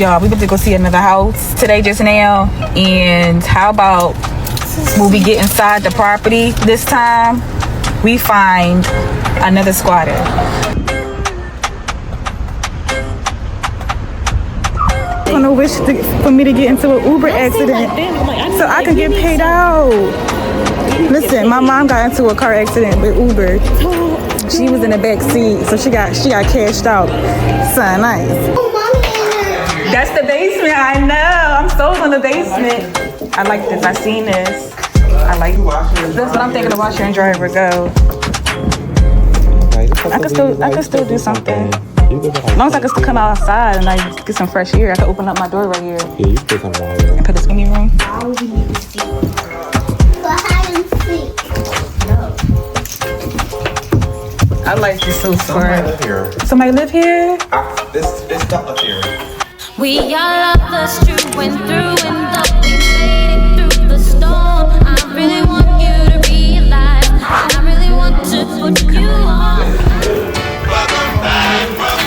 Y'all, we about to go see another house today just now. And how about when we get inside the property this time, we find another squatter. I'm gonna wish for me to get into an Uber accident so I can get paid out. Listen, my mom got into a car accident with Uber. She was in the back seat, so she got cashed out. Son, nice. That's the basement. I know. I'm sold on the basement. I like this. I seen this. I like this. That's what I'm thinking. The washer and dryer would go. I could still do something. As long as I can still come outside and like get some fresh air, I can open up my door right here. Yeah, you put something right here. And put a swimming room. I like this so far. Somebody live here. Somebody live here? This stuff up here. We are lovers true and through, and though we made it through the storm, I really want you to realize, I really want to put you on.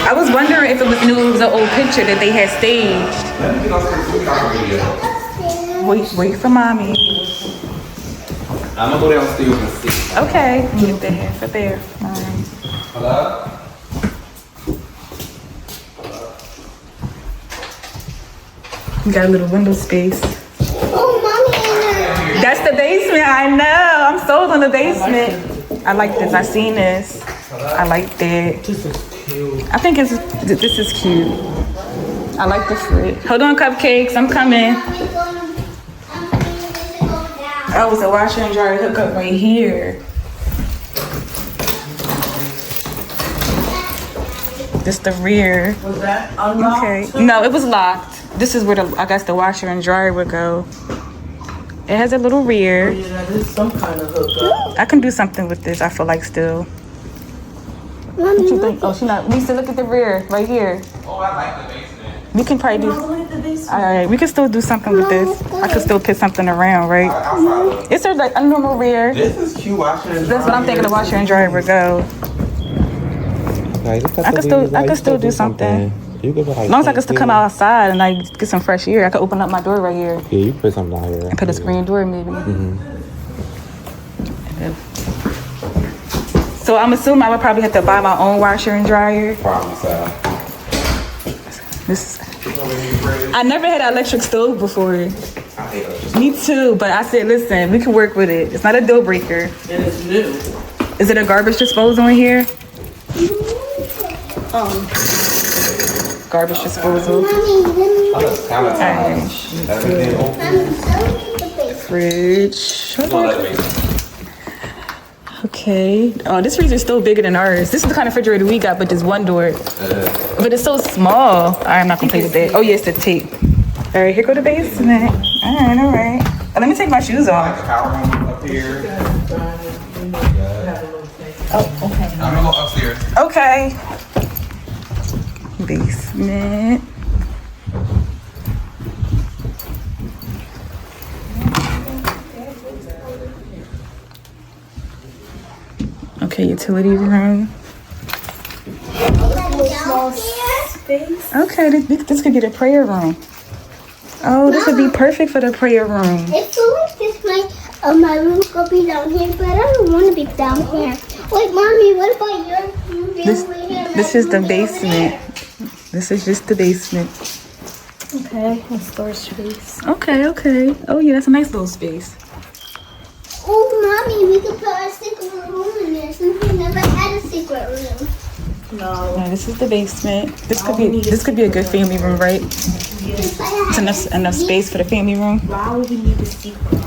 I was wondering if it was new, it was an old picture that they had staged. Wait for mommy. I'm gonna go downstairs and see. Okay, get there, for there. All right. Hello? You got a little window space. Oh, mommy. That's the basement, I know. I'm sold on the basement. I like this, I seen this. I like that. This is cute. I think this is cute. I like the fridge. Hold on, cupcakes, I'm coming. Oh, it's a washer and dryer hookup right here. This the rear. Was that unlocked? Okay. No, it was locked. This is where I guess the washer and dryer would go. It has a little rear. Yeah, that is some kind of hookup. I can do something with this, I feel like still. What you think? Oh, she not. We still look at the rear right here. Oh, I like the basement. We can probably do. All right, we can still do something with this. I could still put something around, right? Outside. It's like a normal rear. This is cute washer and That's what I'm thinking. The washer and dryer would go. I could still do something. As long as I can still come outside and like get some fresh air, I could open up my door right here. Yeah, you put something down here. And put a screen door maybe. So I'm assuming I would probably have to buy my own washer and dryer. Probably so. I never had an electric stove before. I hate it. Me too, but I said, listen, we can work with it. It's not a deal breaker. And it's new. Is it a garbage disposal in here? Garbage disposal. Everything open. Fridge. Okay. Oh, this freezer is still bigger than ours. This is the kind of refrigerator we got, but just one door. But it's so small. All right, I'm not gonna play with that. Oh, yes, the tape. All right, here go the basement. All right. Oh, let me take my shoes off. Power room up here. Oh, okay. I'm gonna go upstairs. Okay. Basement. Okay, utility room. Okay, this could be the prayer room. Oh, this would be perfect for the prayer room. It feels like this my room could be down here, but I don't want to be down here. Wait, mommy, what about your room? This is the basement. This is just the basement. Okay, a storage space. Okay. Oh yeah, that's a nice little space. Oh, mommy, we could put our secret room in there since we never had a secret room. No. Yeah, this is the basement. This could be a good family room, right? It's enough space for the family room. Why would we need a secret room?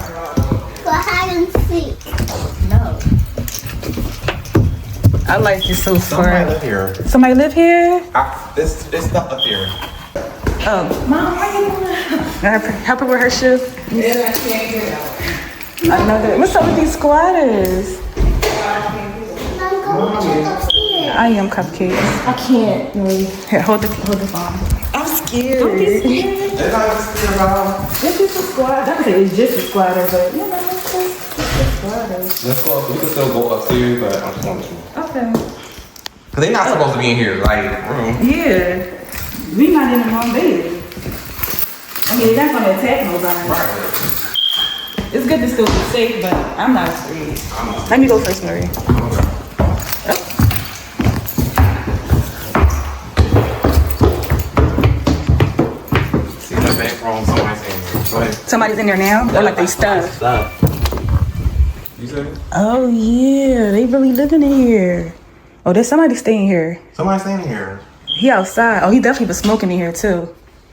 For hide and seek. No. I like this so Somebody far. live here. Somebody live here? This stuff up here. Oh, Mom, how you doing? help her with her shift. Yeah, I can't get out. I know that. What's up with these squatters? Mom, go check upstairs. I am cupcakes. I can't. Here, hold the phone. I'm scared. Don't be scared. They're not scared about. It's just a squatter. I could say it's just a squatter, but you know, it's just a squatter. Let's go. We can still go upstairs, but I just want to. Okay. Cause they're not supposed to be in here, like room. Yeah. We not in the wrong bed. You're not gonna attack nobody. It's good to still be safe, but I'm not afraid. Let me go first, Marie. See the back room, somebody's in here. Go ahead. Somebody's in there now? Or like they stuck? You said it? Oh yeah, they really living in here. Oh, there's somebody staying here. Somebody's staying here. He outside. Oh, he definitely was smoking in here too.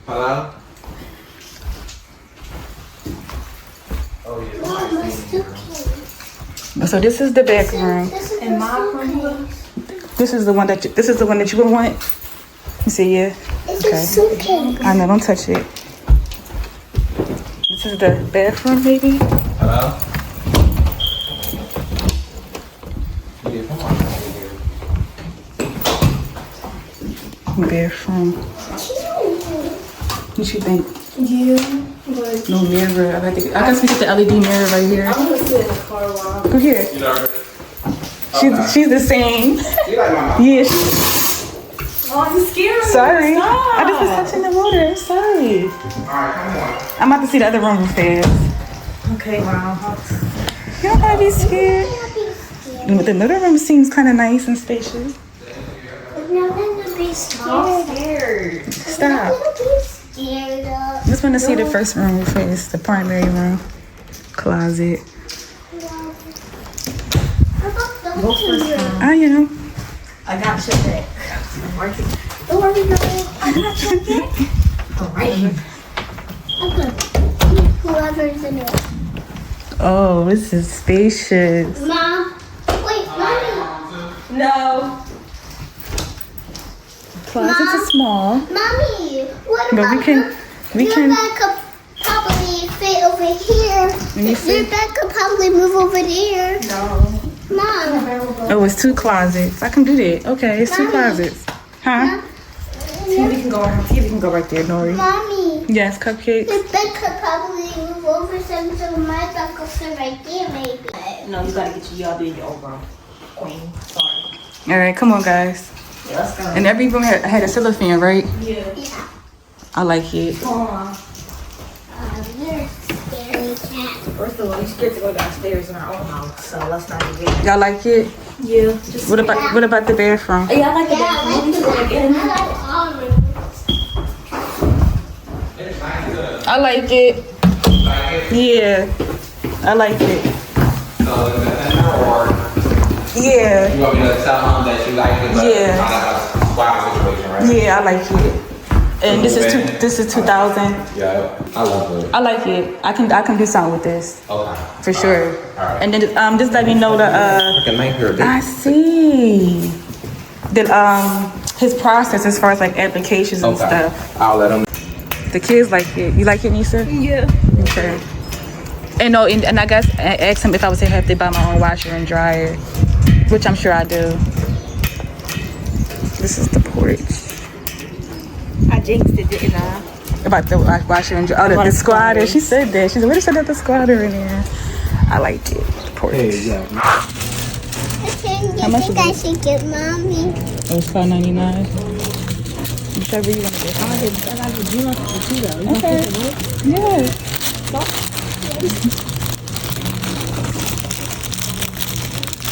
Hello? So this is the back room. And my room. This is the one that you would want. You see, yeah. It's a suitcase. I know, don't touch it. This is the bathroom, maybe. Hello? Bathroom. What you think? Yeah, but No mirror. I guess we get the LED mirror right here. I'm gonna sit in the car while. Go here. You know her? She's the same. You like my mom? Yeah. Oh, you scared me. Sorry. Stop. I just was touching the water. Sorry. Alright, come on. I'm about to see the other room fast. Okay, wow. You don't gotta be scared. But the other room seems kind of nice and spacious. No, I'm gonna be scared. Stop. I'm gonna be scared of. Just want to see the first room first, the primary room, closet. Go first. I am. I got your back. I'm working. Don't worry, girl. I got your back. All right. I'm gonna whoever's in it. Oh, this is spacious. Mom. Wait, Mommy. No. Closets are small, Mommy, what but about we can. your bed could probably fit over here. me see. Your bed could probably move over there. No. Mom. Oh, it's 2 closets. I can do that. Okay, it's 2 Mommy. closets. Huh? TV can go. TV can go right there, Nori. Mommy. Yes, cupcakes. Your bed could probably move over some, so my bed could fit right there, maybe. No, you gotta get your in your overall. Queen. Sorry. All right, come on, guys. Yeah, let's go. And every room had a ceiling fan, right? Yeah. Yeah. I like it. Come on. You're a scary cat. First of all, you're scared to go downstairs in our own house, so let's not even. Y'all like it? Yeah. Just. What about the bathroom? Yeah, I like it. Yeah, I like the bed. I like all rooms. I like it. Yeah, I like it. So, is that in her or Yeah, you want me to tell mom that you like it, but Yeah. not like a squad situation, right? yeah, I like it. And this is 2,000. Yeah, I love it. I like it. I can do something with this Okay. for sure. Alright. And then just let me know the I can make her a I see the his process as far as like applications and stuff. I'll let him. The kids like it. You like it, Nisa? Yeah. Okay. And no, and I guess I asked him if I was to have to buy my own washer and dryer, which I'm sure I do. This is the porch. I jinxed it, didn't I? About the washer and dryer. Oh, the squatter. She said that. She said, "What is that? The squatter in there?" I liked it. The porch. How much think is I it? should get Mommy? It was $5.99. Whichever you want to get. Okay. Yeah.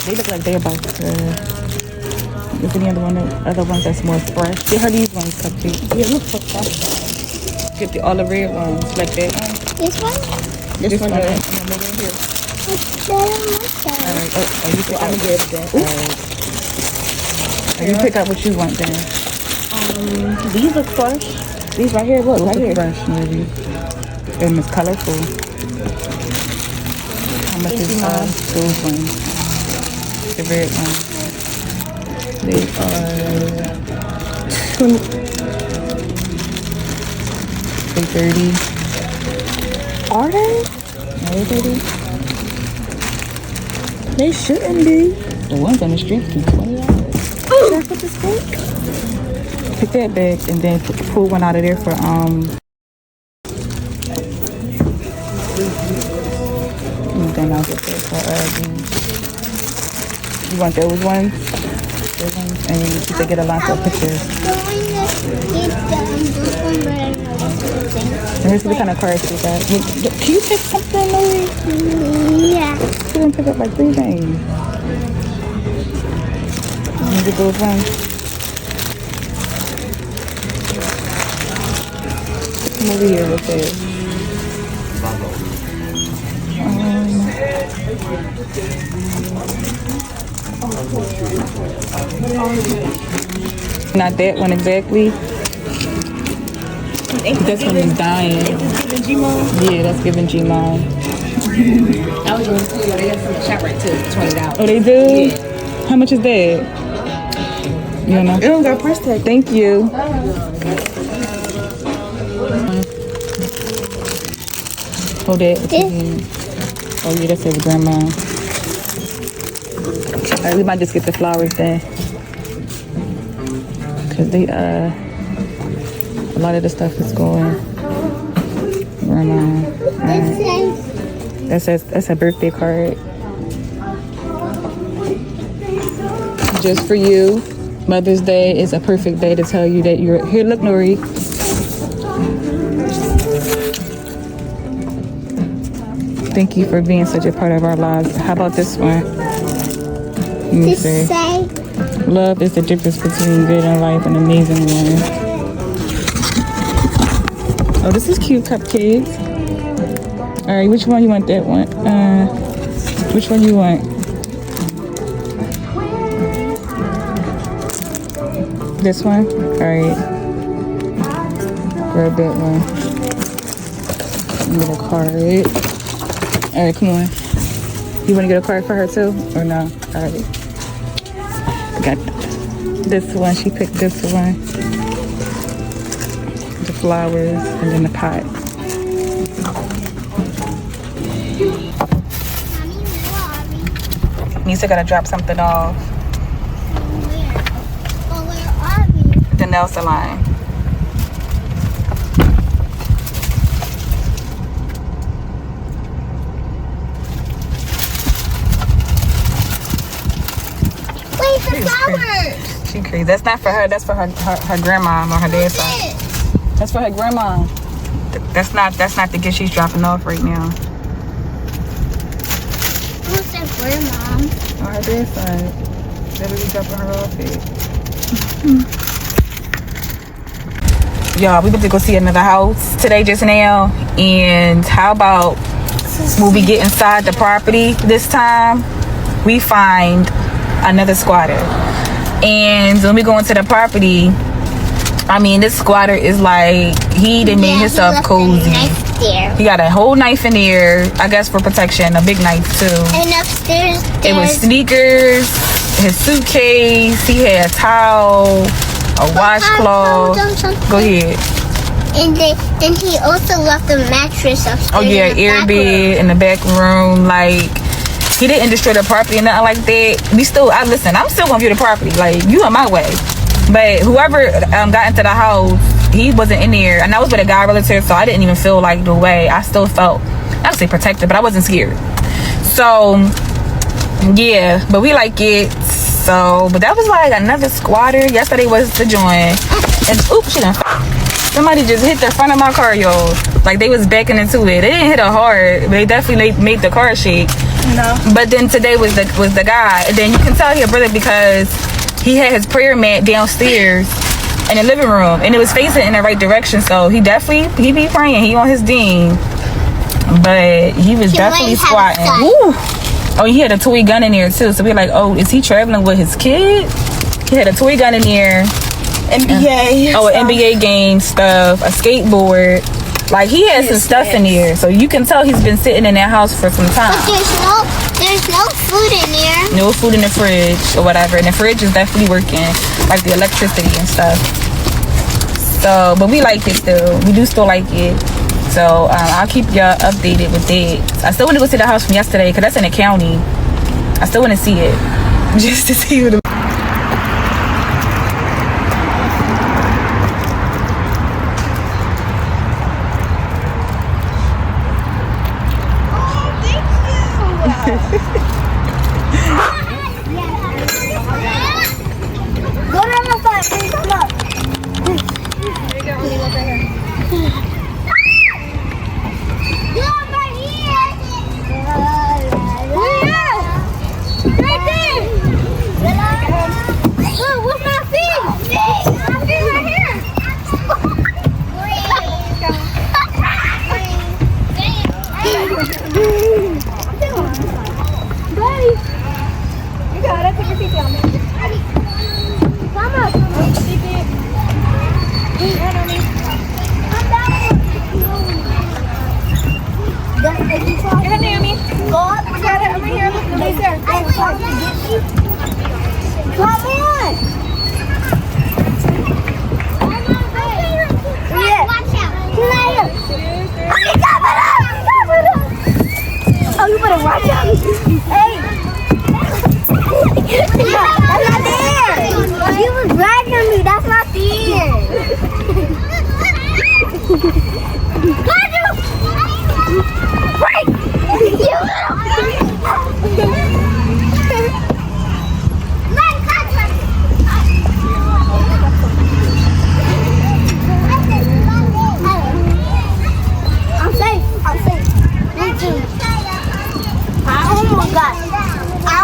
They look like they're about to. Is any other ones that's more fresh? Get her these ones, cupcake. Yeah, look for fresh. Get all the red ones, like that one. This one? This one. Alright. Oh, you pick out. You pick out what you want then. These look fresh. These right here, look, right here. Fresh, maybe. And it's colorful. How much is those ones? The red ones. They are $3.30. Are they? Are they 30? They shouldn't be. The ones on the street keep $20. Should I put this back? Pick that bag and then pull one out of there for and then I'll get there for you want those ones? Those ones? And you need to get a lot of pictures. Going to get this one, but I know that's the thing. me see what kind of cards she got. Can you pick something, Lori? Yeah. She didn't pick up like 3 things. Let me go find. Come over here with it. Not that one exactly. This one is dying. Yeah, that's giving G-Mom. I was going to tell you, they got some shop right to $20. Oh, they do? Yeah. How much is that? You don't know? It don't got price tag. Thank you. Oh, that. Oh, yeah, that says grandma. All right, we might just get the flowers then. Because they, a lot of the stuff is going. Grandma. Right. That's a birthday card. Just for you. Mother's Day is a perfect day to tell you that you're here. Look, Nori. Thank you for being such a part of our lives. How about this one? Let me see. Love is the difference between good in life and amazing one. Oh, this is cute cupcakes. All right, which one you want? That one. Which one you want? This one? All right. Grab that one. Get a card. All right, come on. You want to get a card for her too? Or no? All right. Got this one. She picked this one. The flowers and then the pot. You still gotta drop something off. Where are we? The nail salon. Wait, the flowers. She crazy. That's not for her. That's for her grandma or her dad's side. That's for her grandma. That's not the gift she's dropping off right now. Who's their grandma? On her dad's side. That we dropping her off here. Y'all, we about to go see another house today just now. And how about when we get inside the property this time, we find another squatter. And when we go into the property, I mean, this squatter is like, he done made himself cozy. He got a whole knife in there, I guess for protection, a big knife too. And upstairs, It was sneakers, his suitcase, he had a towel, a washcloth. Go ahead. And he also left a mattress upstairs. Oh yeah, in the air back bed room. in the back room. Like, he didn't destroy the property or nothing like that. I'm still gonna view the property. Like, you on my way. But whoever got into the house, he wasn't in there. And I was with a guy relative, so I didn't even feel like the way. I still felt, I would say protected, but I wasn't scared. So, yeah, but we like it. So, but that was like another squatter. Yesterday was the joint. And, oops, somebody just hit the front of my car, y'all. Like, they was backing into it. They didn't hit it hard, but they definitely made the car shake. No. But then today was the guy. And then you can tell he a brother because he had his prayer mat downstairs in the living room, and it was facing in the right direction. So he be praying. He on his ding, but he was definitely squatting. Woo. Oh, he had a toy gun in there too. So we're like, oh, is he traveling with his kid? He had a toy gun in there. NBA. Oh, an NBA game stuff, a skateboard. Like, he has some stuff in there. So you can tell he's been sitting in that house for some time. But there's no food in there. No food in the fridge or whatever. And the fridge is definitely working, like the electricity and stuff. So, but we like it still. We do still like it. So I'll keep y'all updated with it. I still want to go see the house from yesterday because that's in the county. I still want to see it just to see what. I'm safe. Me too. I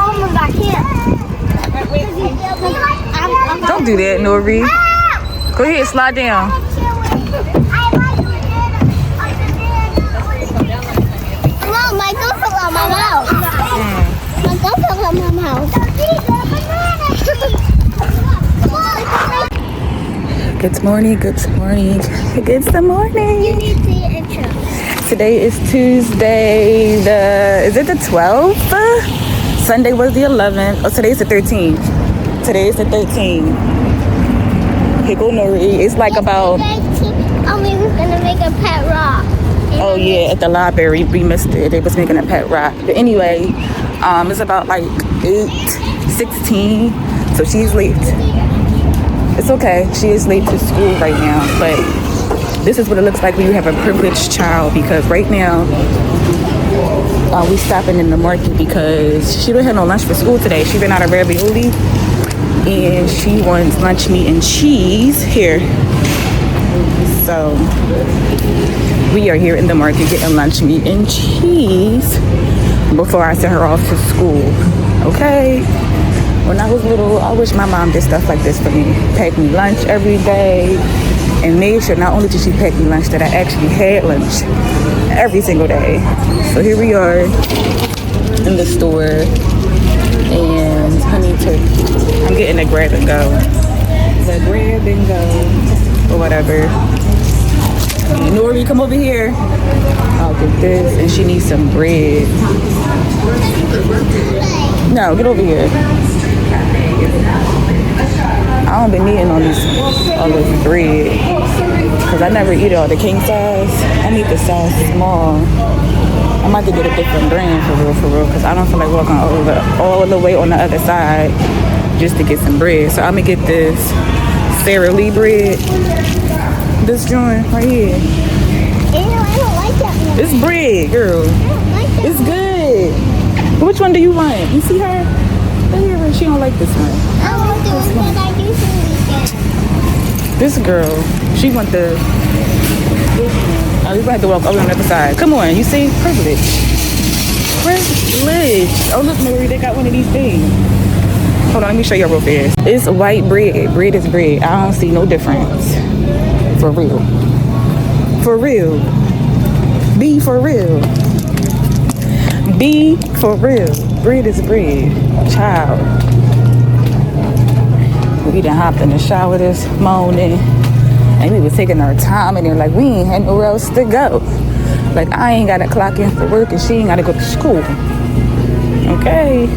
almost got hit. Don't do that, Nori. Go ahead, slide down. Mom, my gun fell out my mouth. My gun fell out my mouth. Good morning. You need the intro. Today is Tuesday, is it the 12th? Sunday was the 11th. Oh, today's the 13th. Today's the 13th. Here go Nori. It's like about... We was gonna make a pet rock. Oh yeah, at the library. We missed it. They was making a pet rock. But anyway, it's about like 8:16. So she's late. It's okay. She is late to school right now. But this is what it looks like when you have a privileged child, because right now we stopping in the market because she don't have no lunch for school today. She ran out of ravioli and she wants lunch meat and cheese here. So we are here in the market getting lunch meat and cheese before I send her off to school. Okay? When I was little, I wish my mom did stuff like this for me. Pack me lunch every day and made sure not only did she pack me lunch, that I actually had lunch every single day. So here we are in the store and honey turkey. I'm getting a grab and go. The grab and go or whatever. And Nori, come over here. I'll get this, and she needs some bread. No, get over here. I don't been eating all this bread because I never eat all the king size. I need the size small. I'm about to get a different brand for real, because I don't feel like walking all the way on the other side just to get some bread. So I'm gonna get this Sara Lee bread. This joint right here. I don't like that one. It's bread, girl. I don't like that. It's good. Which one do you want? You see her? She don't like this one. I want the one that I usually get. This girl, she want the... Oh, you have to walk over on the other side. Come on, you see? Privilege. Oh, look, Marie, they got one of these things. Hold on, let me show you real fast. It's white bread. Bread is bread. I don't see no difference. For real. For real. Be for real. Be for real. Bread is bread. Child. We done hopped in the shower this morning and we was taking our time and they're like, we ain't had nowhere else to go. Like, I ain't gotta clock in for work and she ain't gotta go to school. Okay.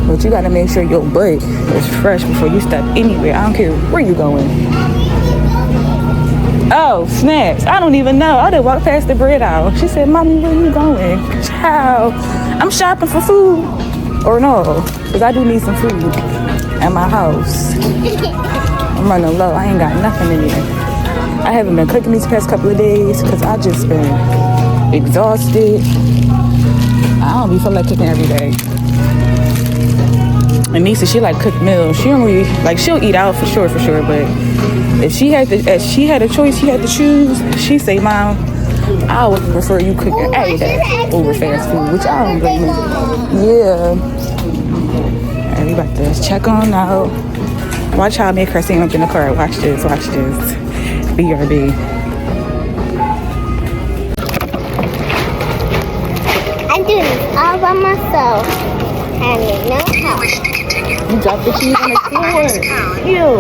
But you gotta make sure your butt is fresh before you step anywhere. I don't care where you going. Oh, snaps. I don't even know. I done walked past the bread aisle. She said, Mommy, where you going? Child, I'm shopping for food. Or no, because I do need some food at my house. I'm running low. I ain't got nothing in there. I haven't been cooking these past couple of days because I just been exhausted. I don't be feeling like cooking every day. And Nisa, she like cooked meals. She don't really, like, she'll eat out for sure, but if she had a choice, she had to choose, she say, Mom, I would prefer you cooking every day over fast food, which I don't blame her. Yeah. And we about to check on out. Watch how I make her stand up in the car. Watch this. BRB. I'm doing this all by myself. And you know how. You dropped the cheese on the floor. Ew.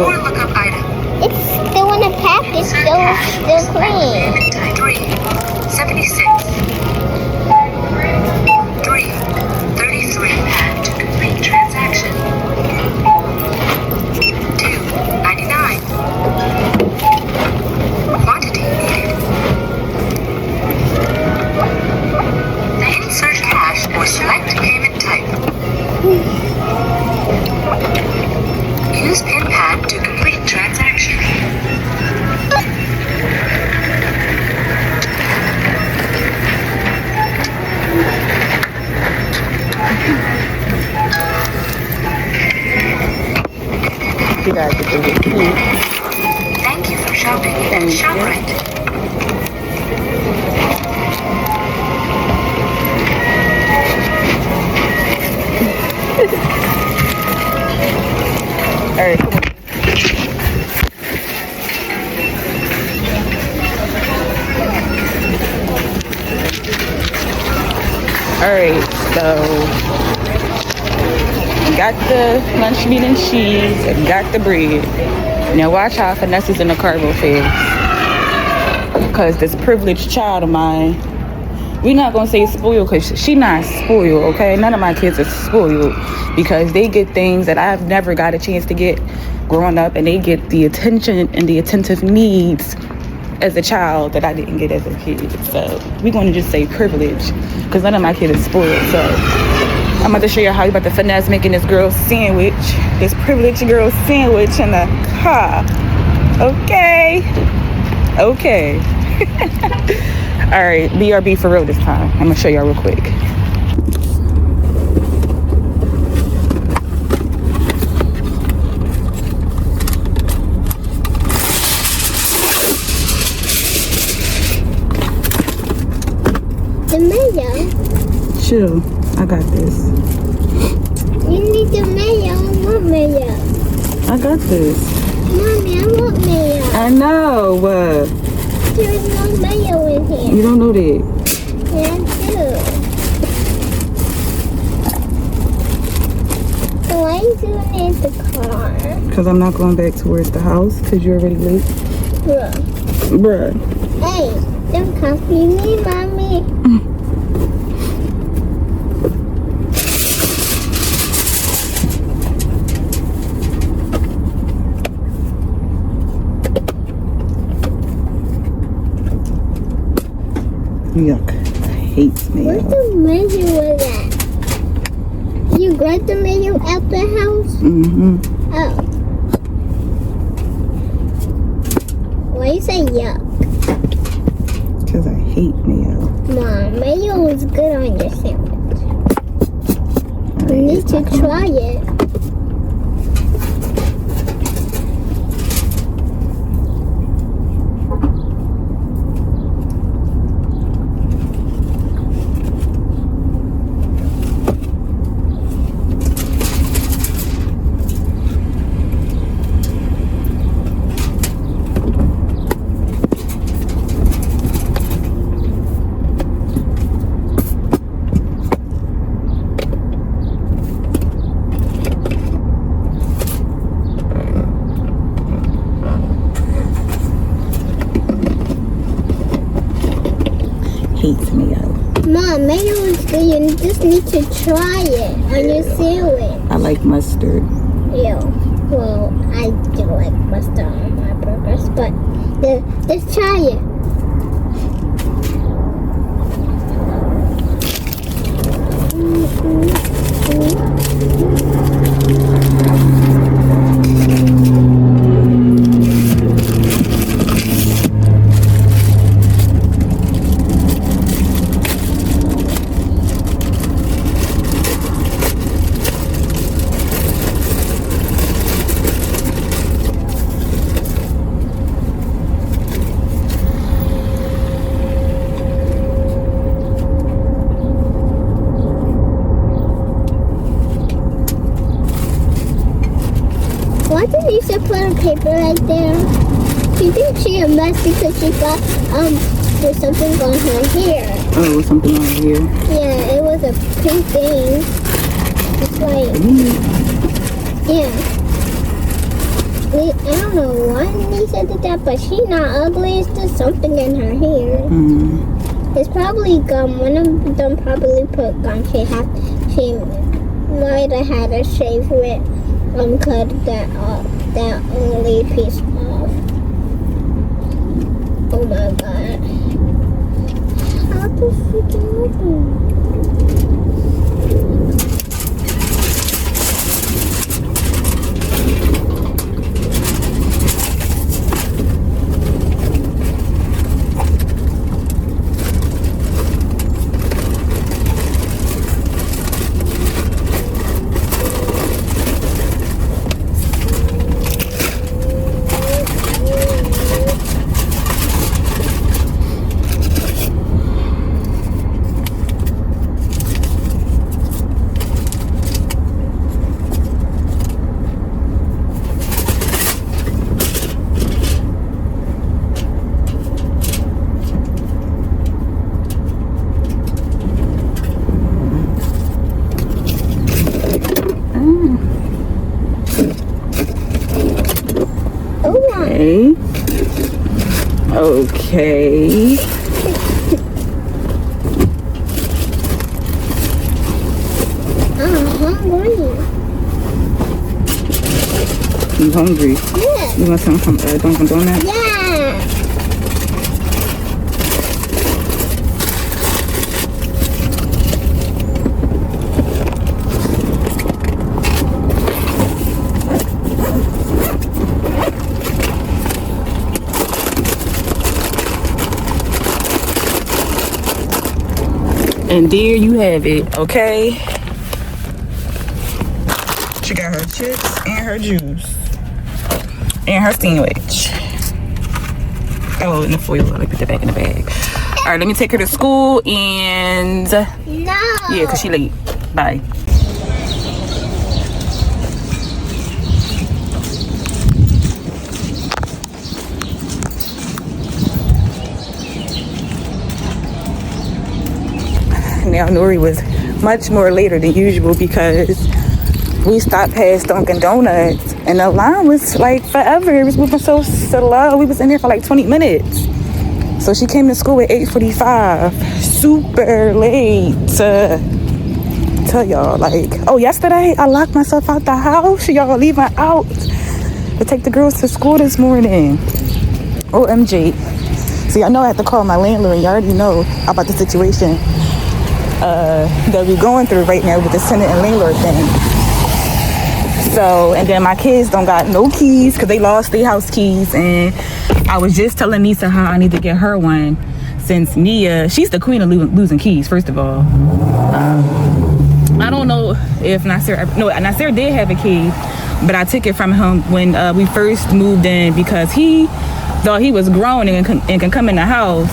It's still in the pack. It's still clean. 376. 333 to complete transaction. 299. Quantity needed. Then insert cash or select payment type. Use PIN pad to complete transaction. Thank you for shopping at ShopRite. All right, come on. All right, so got the lunch meat and cheese and got the bread. Now watch how finesse is in the carbo phase. Because this privileged child of mine, we're not going to say spoiled because she not spoiled, okay? None of my kids are spoiled because they get things that I've never got a chance to get growing up, and they get the attention and the attentive needs as a child that I didn't get as a kid. So we're going to just say privilege because none of my kids are spoiled. So I'm about to show you how you about to finesse making this girl sandwich, this privileged girl sandwich in the car. Okay. Okay. All right, BRB for real this time. I'm gonna show y'all real quick. The mayo. Chill, I got this. You need the mayo. I want mayo. I got this. Mommy, I want mayo. I know. There's no mayo in here. You don't know that. Yeah, I do. So why are you doing it in the car? Because I'm not going back towards the house because you're already late. Bruh. Hey, don't copy me, Mommy. Yuck. I hate mayo. Where's the mayo was at? You grabbed the mayo out the house? Mm-hmm. Oh. Why you say yuck? Because I hate mayo. Mom, mayo is good on your sandwich. All You right, need it's to not gonna- try it. Hate mayo. Mom, mayo is good. You just need to try it on your sandwich. I like mustard. Ew. Well, I do like mustard on my burgers, but let's try it. Why did Lisa put a paper right there? She thinks she a mess because she got there's something on her hair. Oh, it was something on here. Yeah, it was a pink thing. It's like yeah. I don't know why Lisa did that, but she's not ugly. It's just something in her hair. Mm. It's probably gum. One of them probably put gum. She might have had a shave with cut that only piece off. Oh my god. How the freaking open? Okay. I'm hungry. You hungry? Yeah. You want something from Dunkin' Donuts? Yeah. And there you have it, okay? She got her chips and her juice. And her sandwich. Oh, and the foil. Let me put that back in the bag. All right, let me take her to school and... No. Yeah, because she late. Bye. Now Nori was much more later than usual because we stopped past Dunkin' Donuts and the line was like forever. It was moving so slow. We was in there for like 20 minutes. So she came to school at 8:45. Super late. Tell y'all, like, oh, yesterday I locked myself out the house. Y'all leaving out to take the girls to school this morning. OMG. See, I know I have to call my landlord. You already know about the situation that we're going through right now with the tenant and landlord thing. So, and then my kids don't got no keys because they lost their house keys. And I was just telling Nisa how I need to get her one since Nia, she's the queen of losing keys, first of all. I don't know if Nasir did have a key, but I took it from him when we first moved in because he thought he was grown and can come in the house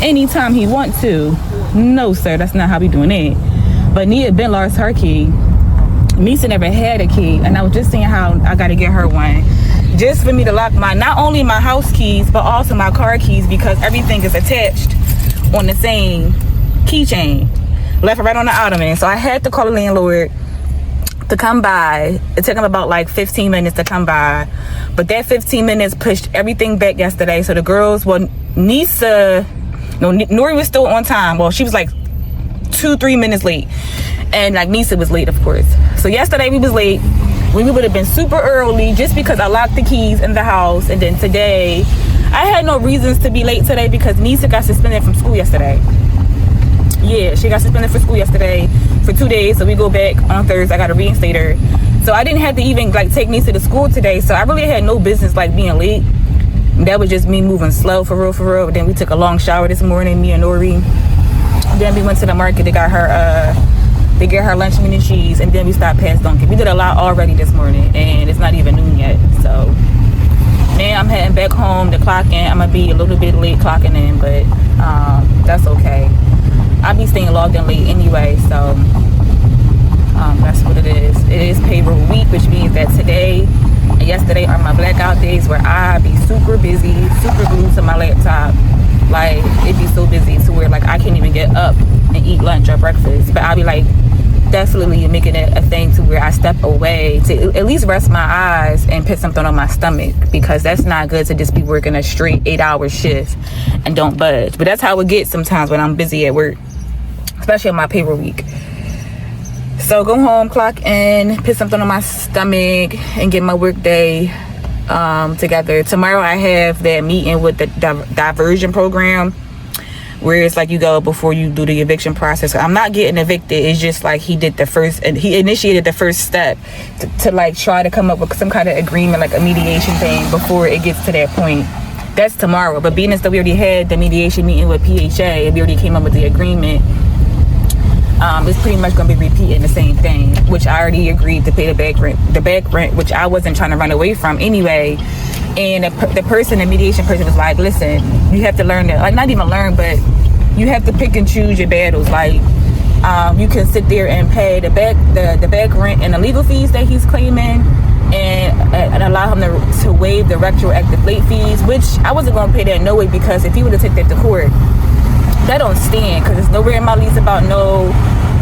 anytime he wants to. No, sir, that's not how we doing it. But Nia been lost her key. Nisa never had a key, and I was just saying how I got to get her one, just for me to lock not only my house keys but also my car keys because everything is attached on the same keychain, left and right on the ottoman. So I had to call the landlord to come by. It took him about like 15 minutes to come by, but that 15 minutes pushed everything back yesterday. So the girls, Nori was still on time. Well, she was like 2-3 minutes late, and like Nisa was late, of course. So yesterday we was late. We would have been super early just because I locked the keys in the house. And then today I had no reasons to be late today because Nisa got suspended from school yesterday. Yeah, she got suspended for school yesterday for 2 days. So we go back on Thursday. I got to reinstate her. So I didn't have to even like take Nisa to school today. So I really had no business like being late. That was just me moving slow, for real. But then we took a long shower this morning, me and Nori. Then we went to the market to get her lunch meat and cheese, and then we stopped past Dunkin'. We did a lot already this morning, and it's not even noon yet. So now I'm heading back home to clock in. I'm gonna be a little bit late clocking in, but that's okay. I'll be staying logged in late anyway, so that's what it is. It is payroll week, which means that today and yesterday are my blackout days where I be super busy, super glued to my laptop. Like, it be so busy to where like I can't even get up and eat lunch or breakfast. But I'll be like definitely making it a thing to where I step away to at least rest my eyes and put something on my stomach, because that's not good to just be working a straight 8-hour shift and don't budge. But that's how it gets sometimes when I'm busy at work, especially on my payroll week. So go home, clock in, put something on my stomach, and get my work day together. Tomorrow I have that meeting with the diversion program, where it's like you go before you do the eviction process. I'm not getting evicted. It's just like he initiated the first step to like try to come up with some kind of agreement, like a mediation thing, before it gets to that point. That's tomorrow. But being as though we already had the mediation meeting with PHA and we already came up with the agreement, it's pretty much going to be repeating the same thing, which I already agreed to pay the back rent, which I wasn't trying to run away from anyway. And the mediation person was like, listen, you have to learn that, like, not even learn, but you have to pick and choose your battles. Like, you can sit there and pay the back rent and the legal fees that he's claiming, and allow him to waive the retroactive late fees, which I wasn't going to pay that no way, because if he would have taken that to court, that don't stand, because there's nowhere in my lease about no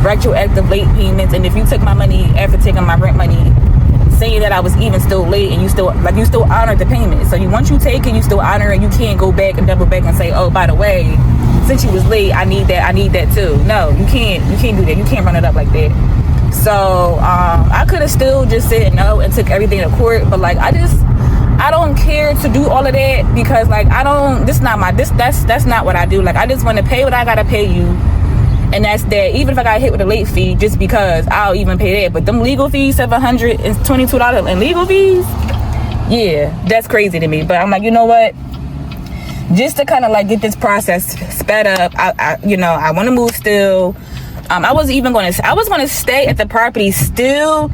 retroactive late payments. And if you took my money after taking my rent money saying that I was even still late, and you still honored the payment. So once you take it, you still honor it. You can't go back and double back and say, oh, by the way, since you was late, I need that too. No, you can't do that. You can't run it up like that. So I could have still just said no and took everything to court, but like I don't care to do all of that, because like that's not what I do. Like I just want to pay what I gotta pay you, and that's that. Even if I got hit with a late fee, just because, I'll even pay that. But them legal fees, $722 in legal fees, yeah, that's crazy to me. But I'm like, you know what? Just to kind of like get this process sped up, I want to move still. I was going to stay at the property still,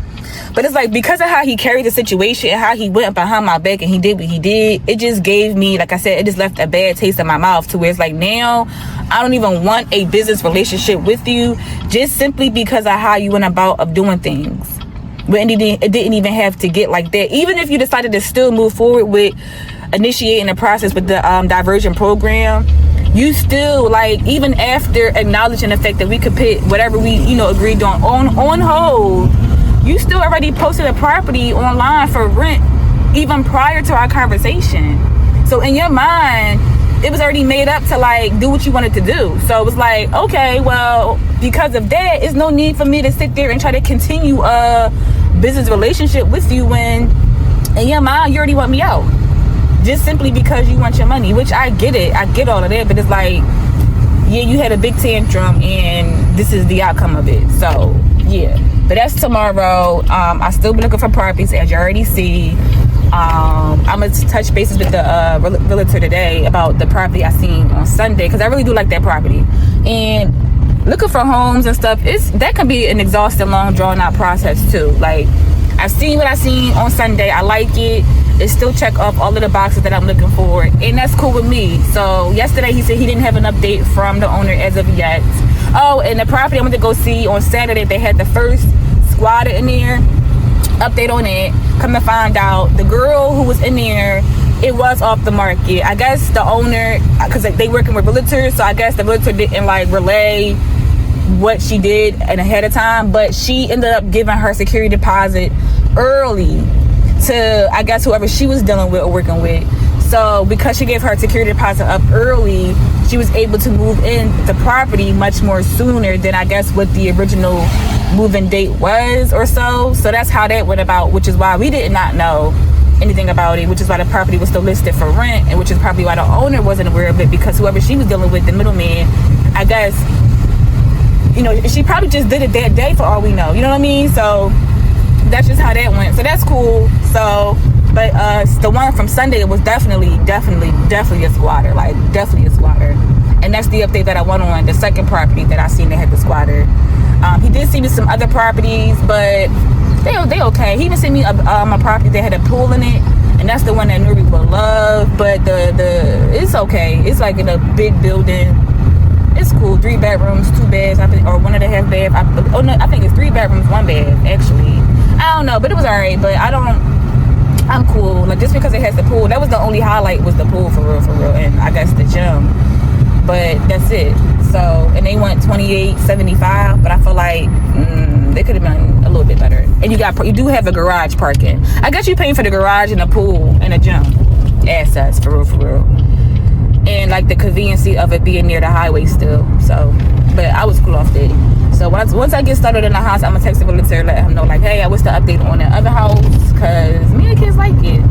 but it's like, because of how he carried the situation and how he went behind my back and he did what he did, it just gave me, like I said, it just left a bad taste in my mouth, to where it's like, now I don't even want a business relationship with you, just simply because of how you went about of doing things. But it didn't even have to get like that. Even if you decided to still move forward with initiating the process with the diversion program, you still, like, even after acknowledging the fact that we could put whatever we agreed on hold, you still already posted a property online for rent even prior to our conversation. So in your mind, it was already made up to like do what you wanted to do. So it was like, okay, well, because of that, there's no need for me to sit there and try to continue a business relationship with you when in your mind you already want me out, just simply because you want your money. Which I get it, I get all of that, but it's like, yeah, you had a big tantrum and this is the outcome of it. So yeah, but that's tomorrow. I still be looking for properties, as you already see. I'm gonna touch bases with the realtor today about the property I seen on Sunday, because I really do like that property. And looking for homes and stuff, that can be an exhausting, long, drawn out process too. Like, I've seen what I seen on Sunday. I like it. It still check off all of the boxes that I'm looking for, and that's cool with me. So yesterday he said he didn't have an update from the owner as of yet. Oh, and the property I went to go see on Saturday, they had the first squatter in there. Update on it. Come to find out, the girl who was in there, it was off the market. I guess the owner, because they working with realtors, so I guess the realtor didn't like relay what she did and ahead of time, but she ended up giving her security deposit early to, I guess, whoever she was dealing with or working with. So because she gave her security deposit up early, she was able to move in the property much more sooner than, I guess, what the original moving date was or so. So that's how that went about, which is why we did not know anything about it, which is why the property was still listed for rent, and which is probably why the owner wasn't aware of it, because whoever she was dealing with, the middleman, I guess, she probably just did it that day for all we know. You know what I mean? So that's just how that went. So that's cool. So, but the one from Sunday, it was definitely a squatter. Like, definitely a squatter. And that's the update that I went on the second property that I seen that had the squatter. He did see me some other properties, but they okay. He even sent me a property that had a pool in it, and that's the one that Nuri would love. But it's okay. It's like in a big building. It's cool. 3 bedrooms, 2 baths, I think, or 1.5 baths. I think it's 3 bedrooms, 1 bath, actually. I don't know, but it was alright. But I'm cool. Like, just because it has the pool, that was the only highlight, was the pool, for real, and I guess the gym. But that's it. So, and they want $28.75, but I feel like they could have been a little bit better. And you do have a garage parking. I guess you're paying for the garage and the pool and the gym assets, for real. And like the conveniency of it being near the highway still. So, but I was cool off that. So once I get started in the house, I'm gonna text the realtor, let him know, like, hey, what's the update on the other house? Cause me and the kids like it.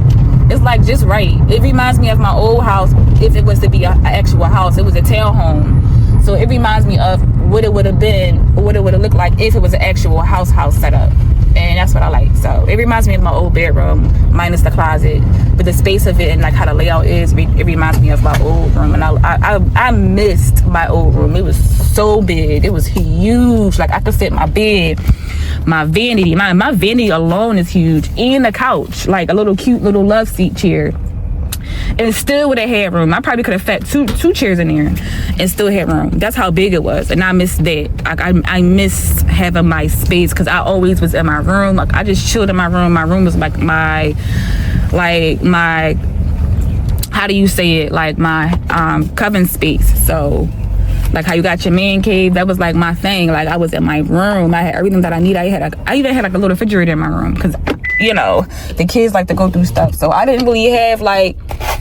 It's like just right. It reminds me of my old house. If it was to be an actual house, it was a townhome. So it reminds me of what it would have been, or what it would have looked like if it was an actual house setup. And that's what I like. So it reminds me of my old bedroom, minus the closet, but the space of it and like how the layout is, it reminds me of my old room. And I missed my old room. It was so big. It was huge. Like, I could fit my bed, my vanity. My vanity alone is huge, and the couch, like a little cute little love seat chair. And still with a headroom. I probably could have fit two chairs in there and still had room. That's how big it was. And I missed that. I miss having my space, because I always was in my room. Like, I just chilled in my room. My room was like my how do you say it? Like my coven space. So like how you got your man cave, that was like my thing. Like, I was in my room. I had everything that I need. I even had like a little refrigerator in my room, because you know, the kids like to go through stuff. So I didn't really have like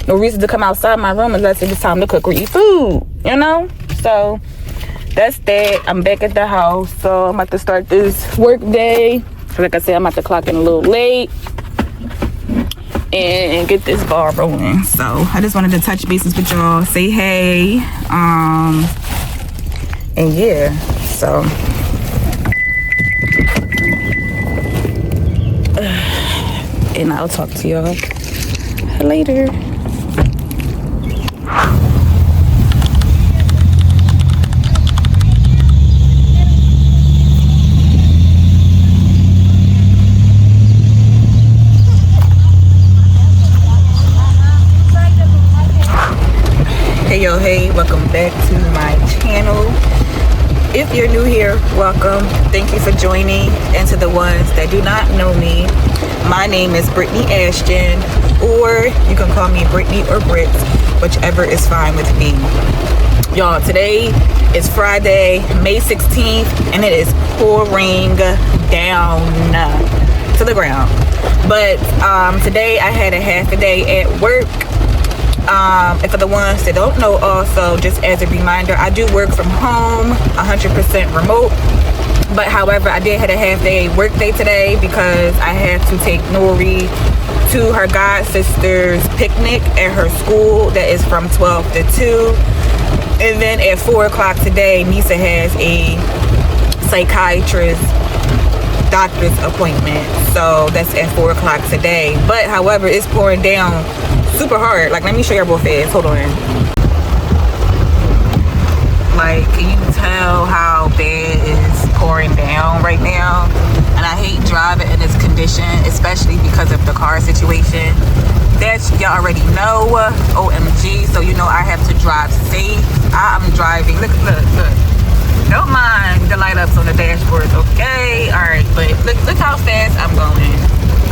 no reason to come outside my room unless it was time to cook or eat food, you know? So that's that. I'm back at the house. So I'm about to start this work day. Like I said, I'm about to clock in a little late and get this ball rolling. So I just wanted to touch bases with y'all, say hey, and yeah, so and I'll talk to y'all later. Hey yo, hey, welcome back to my channel. If you're new here, welcome. Thank you for joining. And to the ones that do not know me, my name is Brittany Ashton, or you can call me Brittany or Brit, whichever is fine with me. Y'all, today is Friday, May 16th, and it is pouring down to the ground. But today I had a half a day at work. And for the ones that don't know, also, just as a reminder, I do work from home, 100% remote. But however, I did have a half day work day today because I had to take Nori to her god sister's picnic at her school that is from 12 to 2. And then at 4 o'clock today, Nisa has a psychiatrist doctor's appointment. So that's at 4 o'clock today. But however, it's pouring down super hard. Like, let me show you both fast. Hold on. Like, can you tell how bad it's pouring down right now? And I hate driving in this condition, especially because of the car situation. That y'all already know. OMG. So you know I have to drive safe. I'm driving. Look. Don't mind the light ups on the dashboard, okay? Alright, but look how fast I'm going.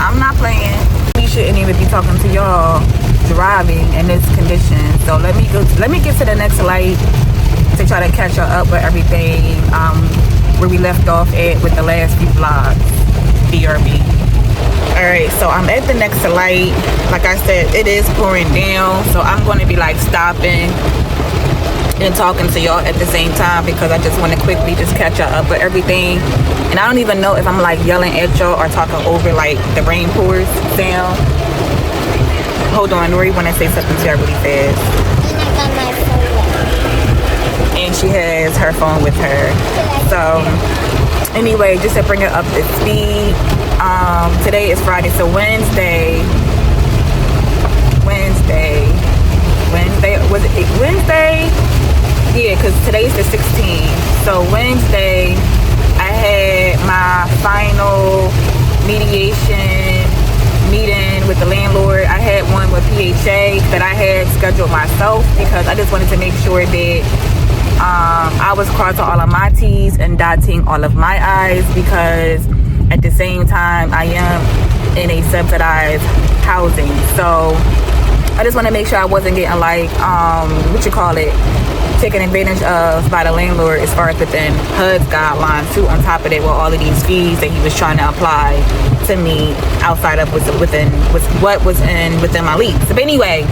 I'm not playing. We shouldn't even be talking to y'all driving in this condition. So let me get to the next light to try to catch y'all up with everything where we left off at with the last few vlogs. BRB. Alright, so I'm at the next light. Like I said, it is pouring down, so I'm going to be like stopping and talking to y'all at the same time because I just want to quickly just catch y'all up with everything. And I don't even know if I'm like yelling at y'all or talking over like the rain pours sound. Hold on, Nori want to say something to her really fast. And she has her phone with her. So anyway, just to bring it up to speed, today is Friday, so Wednesday, was it Wednesday? Yeah, because today's the 16th. So Wednesday, I had my final mediation meeting with the landlord. I had one with PHA that I had scheduled myself because I just wanted to make sure that I was crossing all of my T's and dotting all of my I's, because at the same time I am in a subsidized housing. So I just want to make sure I wasn't getting like taken advantage of by the landlord as far as within HUD's guidelines too, on top of that, with all of these fees that he was trying to apply to me outside of what was within my lease. But anyway,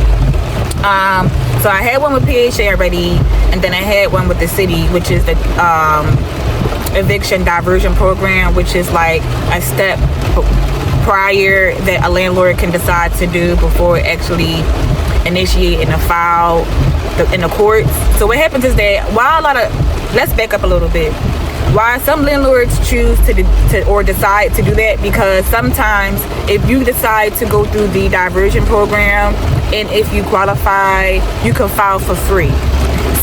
so I had one with PHA already, and then I had one with the city, which is the eviction diversion program, which is like a step prior that a landlord can decide to do before actually initiating a file in the courts. So what happens is that let's back up a little bit. Why some landlords choose to or decide to do that, because sometimes if you decide to go through the diversion program and if you qualify, you can file for free.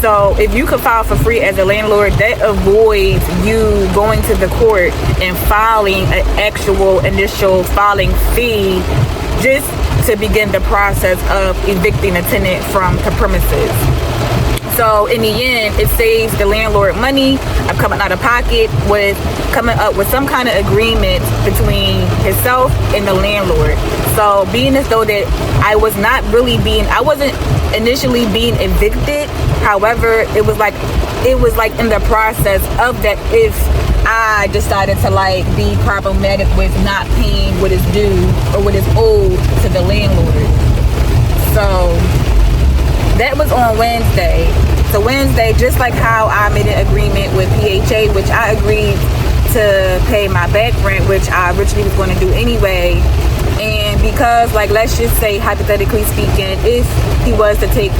So if you can file for free as a landlord, that avoids you going to the court and filing an actual initial filing fee just to begin the process of evicting a tenant from the premises. So in the end, it saves the landlord money of coming out of pocket with coming up with some kind of agreement between himself and the landlord. So being as though that I wasn't initially being evicted. However, it was like in the process of that, if I decided to like be problematic with not paying what is due or what is owed to the landlord. So that was on Wednesday. So Wednesday, just like how I made an agreement with PHA, which I agreed to pay my back rent, which I originally was going to do anyway. And because, like, let's just say, hypothetically speaking, if he was to take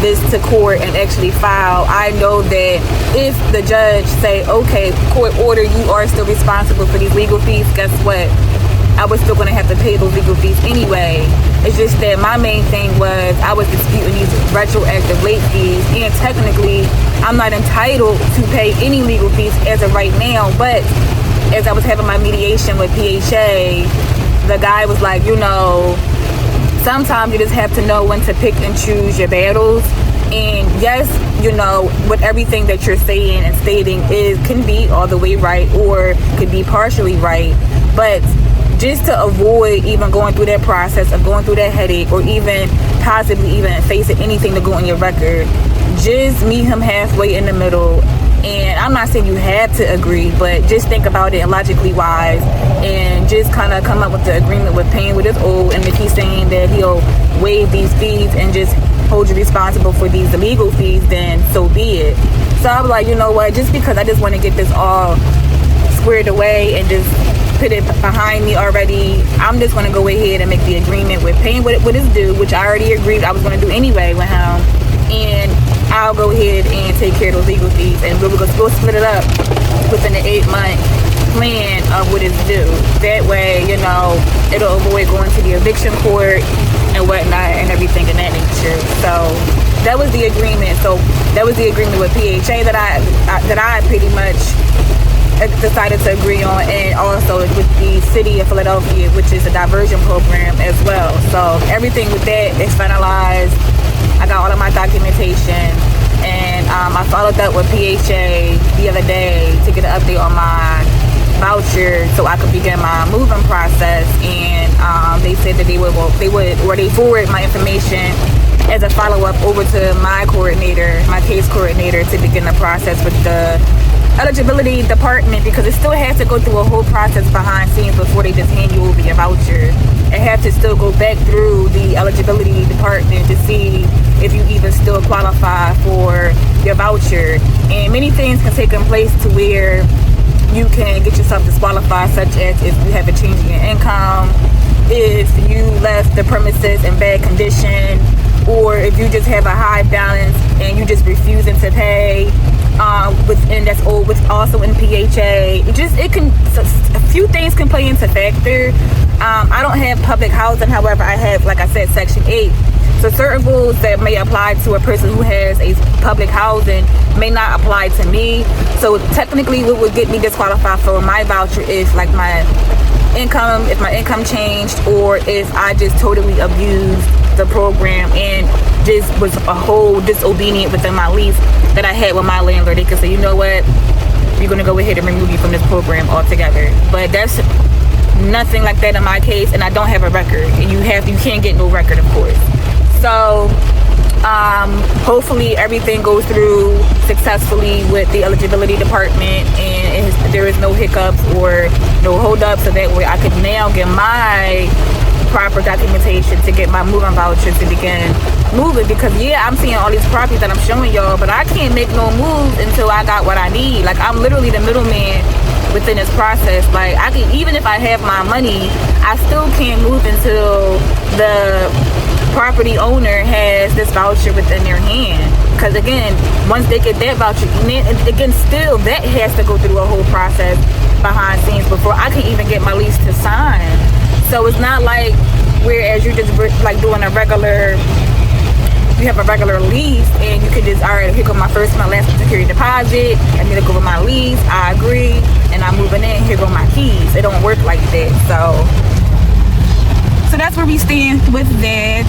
this to court and actually file, I know that if the judge say, okay, court order, you are still responsible for these legal fees, guess what? I was still going to have to pay those legal fees anyway. It's just that my main thing was I was disputing these retroactive late fees, and technically I'm not entitled to pay any legal fees as of right now. But as I was having my mediation with PHA, the guy was like, you know, sometimes you just have to know when to pick and choose your battles. And yes, you know, with everything that you're saying and stating can be all the way right or could be partially right. But just to avoid even going through that process of going through that headache or even possibly even facing anything to go on your record, just meet him halfway in the middle. And I'm not saying you have to agree, but just think about it logically wise and just kind of come up with the agreement with paying what is owed. And if he's saying that he'll waive these fees and just hold you responsible for these illegal fees, then so be it. So I was like, you know what, just because I just want to get this all squared away and just put it behind me already, I'm just going to go ahead and make the agreement with paying what is due, which I already agreed I was going to do anyway with him. And I'll go ahead and take care of those legal fees, and we're going to split it up within the 8-month plan of what is due. That way, you know, it'll avoid going to the eviction court and whatnot and everything in that nature. So that was the agreement. So that was the agreement with PHA that I pretty much decided to agree on, and also with the city of Philadelphia, which is a diversion program as well. So everything with that is finalized. I got all of my documentation, and I followed up with PHA the other day to get an update on my voucher so I could begin my moving process. And they said that they forward my information as a follow-up over to my case coordinator, to begin the process with the eligibility department, because it still has to go through a whole process behind scenes before they just hand you over your voucher. It has to still go back through the eligibility department to see if you even still qualify for your voucher. And many things can take place to where you can get yourself disqualified, such as if you have a change in your income, if you left the premises in bad condition, or if you just have a high balance and you just refusing to pay. And that's all with also in PHA. A few things can play into factor. I don't have public housing, however, I have, like I said, Section 8. So certain rules that may apply to a person who has a public housing may not apply to me. So technically, what would get me disqualified for my voucher is like my income changed, or if I just totally abused the program and just was a whole disobedient within my lease that I had with my landlord. They could say, you know what, you're going to go ahead and remove you from this program altogether. But that's nothing like that in my case, and I don't have a record, and you can't get no record, of course. So hopefully everything goes through successfully with the eligibility department, and there is no hiccups or no holdups, so that way I could now get my proper documentation to get my moving voucher to begin moving. Because yeah, I'm seeing all these properties that I'm showing y'all, but I can't make no moves until I got what I need. Like, I'm literally the middleman within this process. Like, I can, even if I have my money, I still can't move until the property owner has this voucher within their hand. Because again, once they get that voucher, again, still that has to go through a whole process behind scenes before I can even get my lease to sign. So it's not like, whereas you're just like doing you have a regular lease and you can just, all right, here go my first month last security deposit, and then go with my lease, I agree, and I'm moving in, here go my keys. It don't work like that. So that's where we stand with that.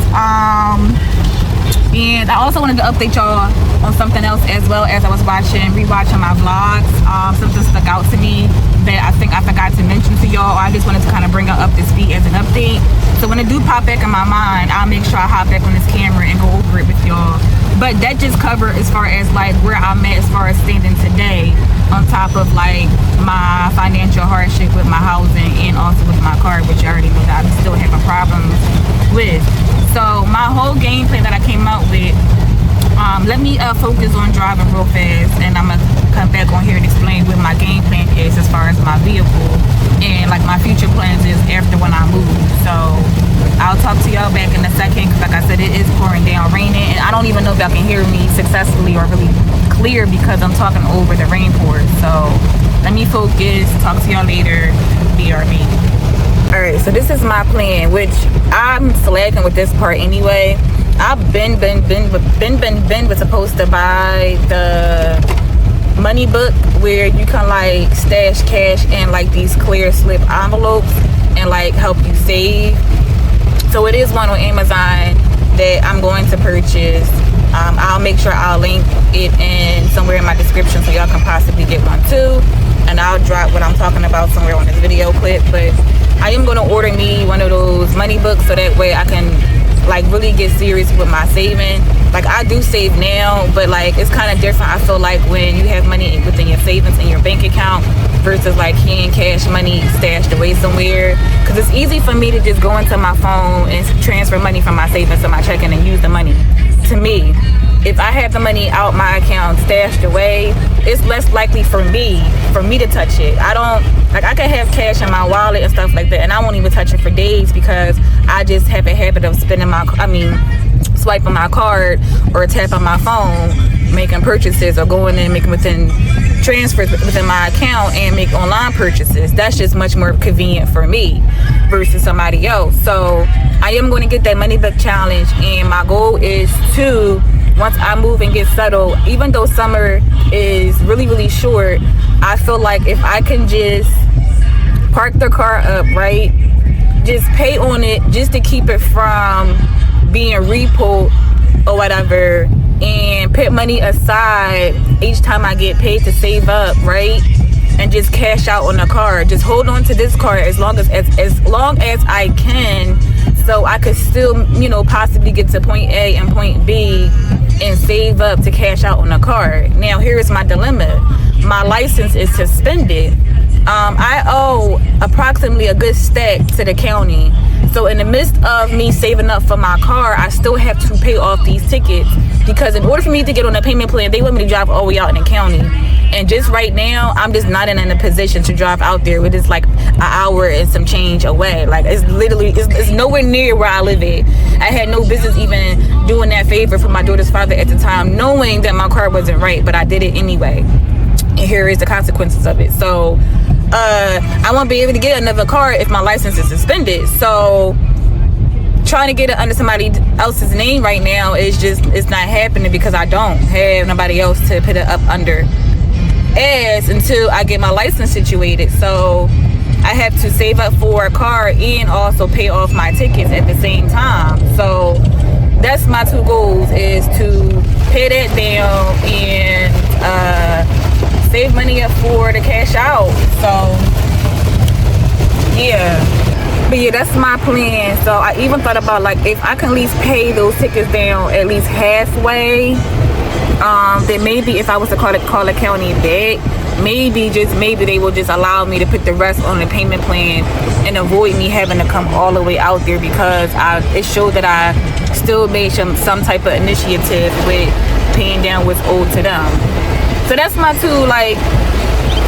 And I also wanted to update y'all on something else, as well as I was rewatching my vlogs. Something stuck out to me that I think I forgot to mention to y'all. I just wanted to kind of bring up this feed as an update. So when it do pop back in my mind, I'll make sure I hop back on this camera and go over it with y'all. But that just cover as far as like where I'm at as far as standing today, on top of like my financial hardship with my housing and also with my car, which you already know that I'm still having problems with. So my whole game plan that I came out with, let me focus on driving real fast, and I'm gonna come back on here and explain what my game plan is as far as my vehicle and like my future plans is after when I move. So I'll talk to y'all back in a second, because like I said, it is pouring down, raining, and I don't even know if y'all can hear me successfully or really clear because I'm talking over the rain pour. So let me focus, talk to y'all later, BRB. Alright, so this is my plan, which I'm slacking with this part anyway. I've been was supposed to buy the money book where you can like stash cash in like these clear slip envelopes and like help you save. So it is one on Amazon that I'm going to purchase. I'll make sure I'll link it in somewhere in my description so y'all can possibly get one too, and I'll drop what I'm talking about somewhere on this video clip. But I am going to order me one of those money books so that way I can like really get serious with my saving. Like I do save now, but like it's kind of different, I feel like, when you have money within your savings in your bank account versus like hand cash money stashed away somewhere. Because it's easy for me to just go into my phone and transfer money from my savings to my checking and use the money. To me, if I have the money out my account stashed away, it's less likely for me to touch it. I don't, like, I can have cash in my wallet and stuff like that, and I won't even touch it for days because I just have a habit of swiping my card or tapping my phone, making purchases, or going in and making transfers within my account and make online purchases. That's just much more convenient for me versus somebody else. So I am going to get that money book challenge, and my goal is to, once I move and get settled, even though summer is really, really short, I feel like if I can just park the car up, right, just pay on it just to keep it from being repoed or whatever, and put money aside each time I get paid to save up, right, and just cash out on the car. Just hold on to this car as long as I can, so I could still, you know, possibly get to point A and point B and save up to cash out on the car. Now here's my dilemma. My license is suspended. I owe approximately a good stack to the county. So in the midst of me saving up for my car, I still have to pay off these tickets, because in order for me to get on a payment plan, they want me to drive all the way out in the county. And just right now, I'm just not in a position to drive out there. It is like an hour and some change away. Like it's literally, it's nowhere near where I live at. I had no business even doing that favor for my daughter's father at the time, knowing that my car wasn't right, but I did it anyway. And here is the consequences of it. So I won't be able to get another car if my license is suspended. So trying to get it under somebody else's name right now is just, it's not happening, because I don't have nobody else to put it up under as until I get my license situated. So I have to save up for a car and also pay off my tickets at the same time. So that's my two goals, is to pay that down and save money up for the cash out. So yeah, but yeah, that's my plan. So I even thought about, like, if I can at least pay those tickets down at least halfway, then maybe if I was to call the county back, maybe they will just allow me to put the rest on the payment plan and avoid me having to come all the way out there, because it showed that I still made some type of initiative with paying down what's owed to them. So that's my two, like,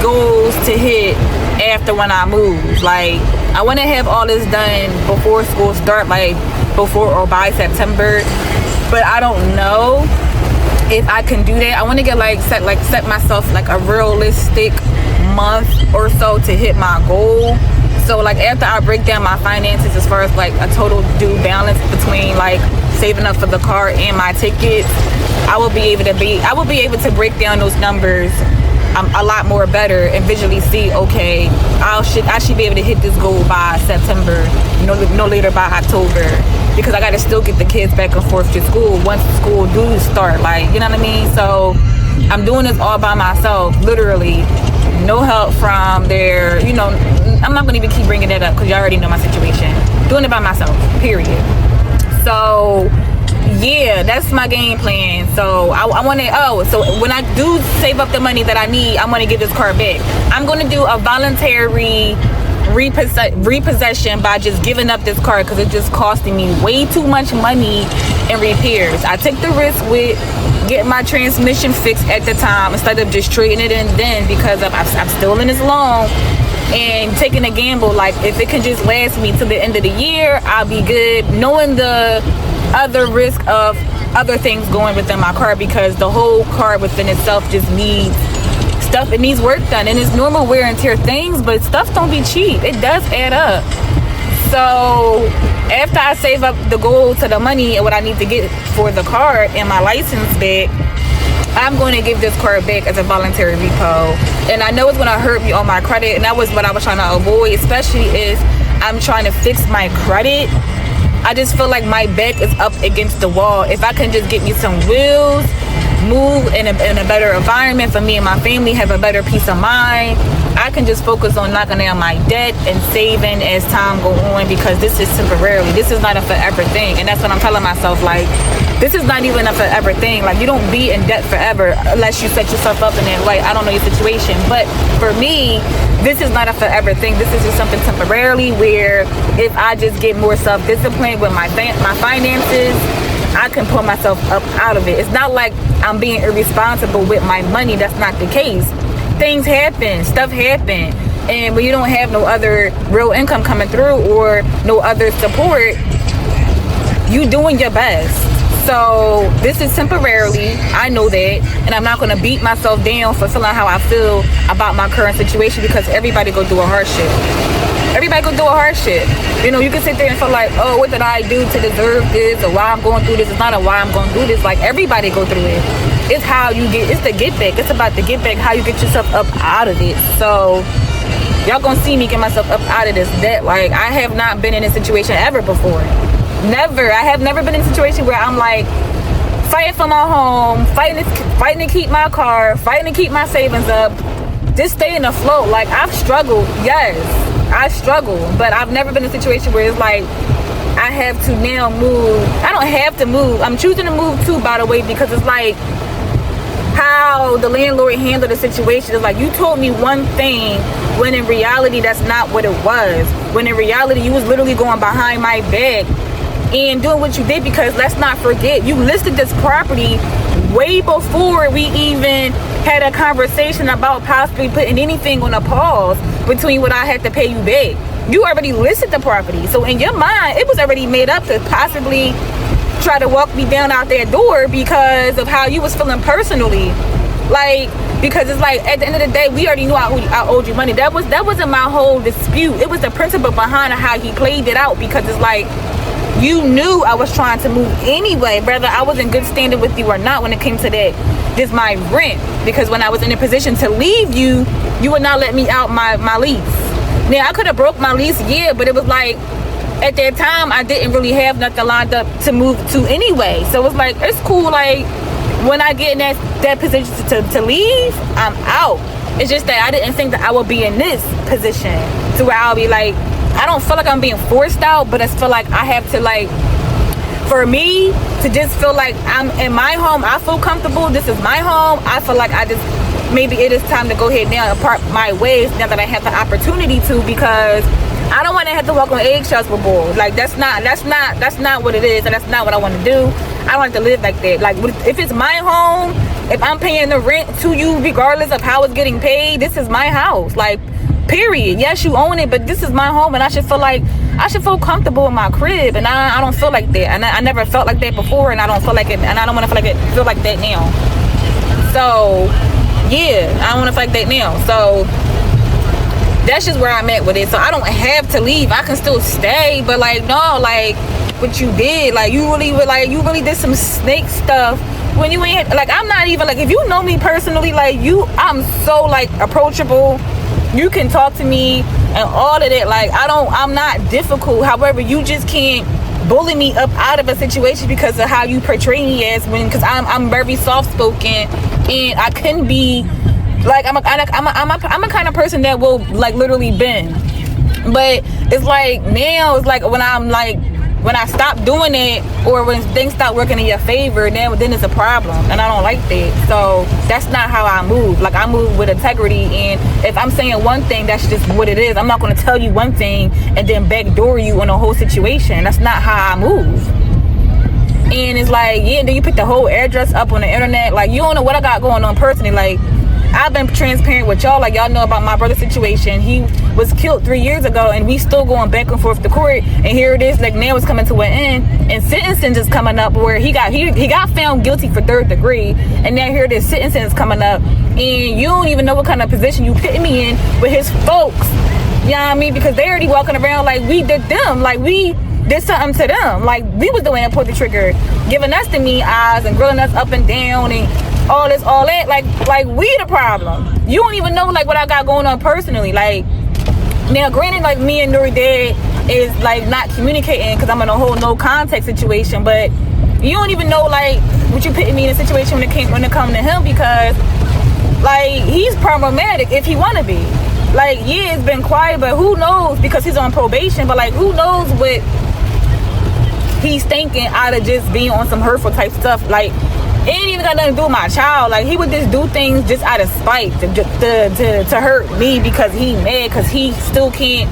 goals to hit after when I move. Like, I want to have all this done before school start, like before or by September, but I don't know if I can do that. I want to get set myself like a realistic month or so to hit my goal. So like after I break down my finances as far as like a total due balance between like saving up for the car and my tickets, I will be able to break down those numbers a lot more better and visually see, okay, I should be able to hit this goal by September, no later by October, because I got to still get the kids back and forth to school once school do start, like, you know what I mean? So I'm doing this all by myself, literally, no help from their, I'm not gonna even keep bringing that up because you already know my situation. Doing it by myself, period. So yeah, that's my game plan. So I want to, so when I do save up the money that I need, I'm going to give this car back. I'm going to do a voluntary repossession by just giving up this car because it's just costing me way too much money in repairs. I took the risk with getting my transmission fixed at the time instead of just trading it in then because I'm still in this loan and taking a gamble. Like, if it can just last me to the end of the year, I'll be good, knowing the other risk of other things going within my car, because the whole car within itself just needs stuff. It needs work done, and it's normal wear and tear things, but stuff don't be cheap. It does add up. So after I save up the gold to the money and what I need to get for the car and my license back, I'm going to give this car back as a voluntary repo. And I know it's going to hurt me on my credit, and that was what I was trying to avoid, especially if I'm trying to fix my credit. I just feel like my back is up against the wall. If I can just get me some wheels, move in a better environment for me and my family, have a better peace of mind, I can just focus on knocking down my debt and saving as time go on, because this is temporarily. This is not a forever thing. And that's what I'm telling myself, like, this is not even a forever thing. Like, you don't be in debt forever unless you set yourself up in that way. I don't know your situation, but for me, this is not a forever thing. This is just something temporarily where if I just get more self-disciplined with my finances, I can pull myself up out of it. It's not like I'm being irresponsible with my money. That's not the case. Things happen, stuff happen, and when you don't have no other real income coming through or no other support, you doing your best. So this is temporarily, I know that, and I'm not going to beat myself down for feeling how I feel about my current situation, because everybody go through a hardship. Everybody go through a hardship. You know, you can sit there and feel like, oh, what did I do to deserve this, or why I'm going through this. It's not a why I'm going through this. Like, everybody go through it. It's how you get, it's the get back. It's about the get back, how you get yourself up out of it. So y'all gonna see me get myself up out of this debt. Like, I have not been in a situation ever before. Never. I have never been in a situation where I'm like fighting for my home, fighting to keep my car, fighting to keep my savings up, just staying afloat. Like, I've struggled, yes, I struggle, but I've never been in a situation where it's like I have to now move. I don't have to move. I'm choosing to move too, by the way, because it's like how the landlord handled the situation is like, you told me one thing when in reality that's not what it was. When in reality you was literally going behind my back and doing what you did, because let's not forget, you listed this property way before we even had a conversation about possibly putting anything on a pause between what I had to pay you back. You already listed the property, so in your mind it was already made up to possibly try to walk me down out that door because of how you was feeling personally. Like, because it's like, at the end of the day, we already knew I owed you money. That wasn't my whole dispute. It was the principle behind how he played it out, because it's like, you knew I was trying to move anyway, whether I was in good standing with you or not when it came to that. Just my rent, because when I was in a position to leave you, you would not let me out my lease. Now, I could have broke my lease, yeah, but it was like, at that time, I didn't really have nothing lined up to move to anyway. So it's like, it's cool, like, when I get in that position to leave, I'm out. It's just that I didn't think that I would be in this position to where I'll be like, I don't feel like I'm being forced out, but I feel like I have to, like, for me to just feel like I'm in my home, I feel comfortable, this is my home, I feel like maybe it is time to go ahead now and part my ways now that I have the opportunity to, because I don't want to have to walk on eggshells with boys. Like, that's not what it is, and that's not what I want to do. I don't want to live like that. Like, if it's my home, if I'm paying the rent to you regardless of how it's getting paid, this is my house. Like, period. Yes, you own it, but this is my home, and I should feel comfortable in my crib, and I don't feel like that. And I never felt like that before, and I don't feel like it, and I don't want to feel like that now. So yeah, I don't want to feel like that now. So that's just where I'm at with it. So I don't have to leave. I can still stay, but like, no, like, what you did, like, you really did some snake stuff when you ain't, like, I'm not even, like, if you know me personally, like, I'm so, like, approachable. You can talk to me and all of that. Like, I'm not difficult. However, you just can't bully me up out of a situation because of how you portray me as, because I'm very soft-spoken, and I couldn't be, like, I'm a kind of person that will, like, literally bend. But it's like, now it's like when when I stop doing it, or when things stop working in your favor, then it's a problem, and I don't like that. So that's not how I move. Like, I move with integrity, and if I'm saying one thing, that's just what it is. I'm not going to tell you one thing and then backdoor you on the whole situation. That's not how I move. And it's like, yeah, then you put the whole address up on the internet. Like, you don't know what I got going on personally. Like, I've been transparent with y'all. Like, y'all know about my brother's situation. He was killed 3 years ago, and we still going back and forth to court. And here it is, like, now it's coming to an end, and sentencing is coming up where he got found guilty for 3rd degree, and now here it is, sentencing is coming up, and you don't even know what kind of position you putting me in with his folks. You know what I mean? Because they already walking around like we did them, like we did something to them, like we was the one that pulled the trigger, giving us the mean eyes and grilling us up and down and all this, all that. Like we the problem. You don't even know like what I got going on personally. Like, now granted, like me and Nuri dad is like not communicating because I'm in a whole no contact situation, but you don't even know like what you putting me in a situation when it comes to him, because like he's problematic if he wanna be. Like, yeah, it's been quiet, but who knows, because he's on probation, but like who knows what he's thinking out of just being on some hurtful type stuff. Like, it ain't even got nothing to do with my child. Like, he would just do things just out of spite to hurt me, because he mad, because he still can't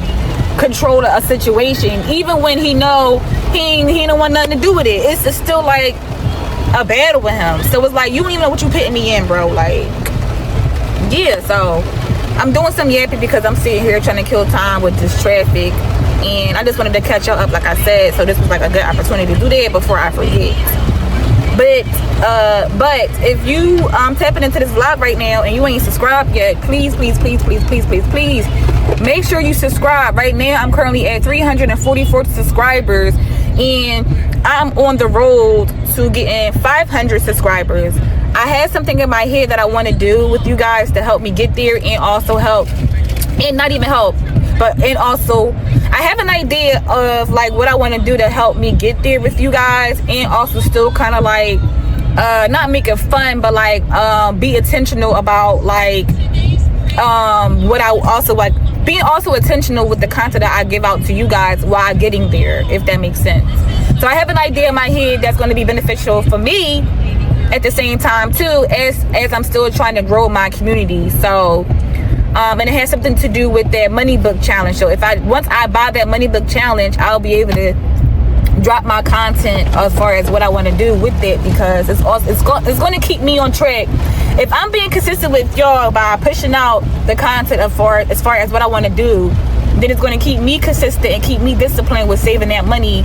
control a situation, even when he know he don't want nothing to do with it. It's just still like a battle with him. So it's like, you don't even know what you putting me in, bro. Like, yeah. So I'm doing some yapping because I'm sitting here trying to kill time with this traffic, and I just wanted to catch y'all up, like I said. So this was like a good opportunity to do that before I forget. But if you tapping into this vlog right now and you ain't subscribed yet, please make sure you subscribe. Right now I'm currently at 344 subscribers, and I'm on the road to getting 500 subscribers. I had something in my head that I want to do with you guys to help me get there, and also help, and not even help, but and also I have an idea of like what I want to do to help me get there with you guys, and also still kind of like not make it fun, but like be intentional about like what I also like, being also intentional with the content that I give out to you guys while getting there, if that makes sense. So I have an idea in my head that's going to be beneficial for me at the same time too, as I'm still trying to grow my community. So and it has something to do with that money book challenge. So once I buy that money book challenge, I'll be able to drop my content as far as what I want to do with it, because it's going to keep me on track. If I'm being consistent with y'all by pushing out the content as far as what I want to do, then it's going to keep me consistent and keep me disciplined with saving that money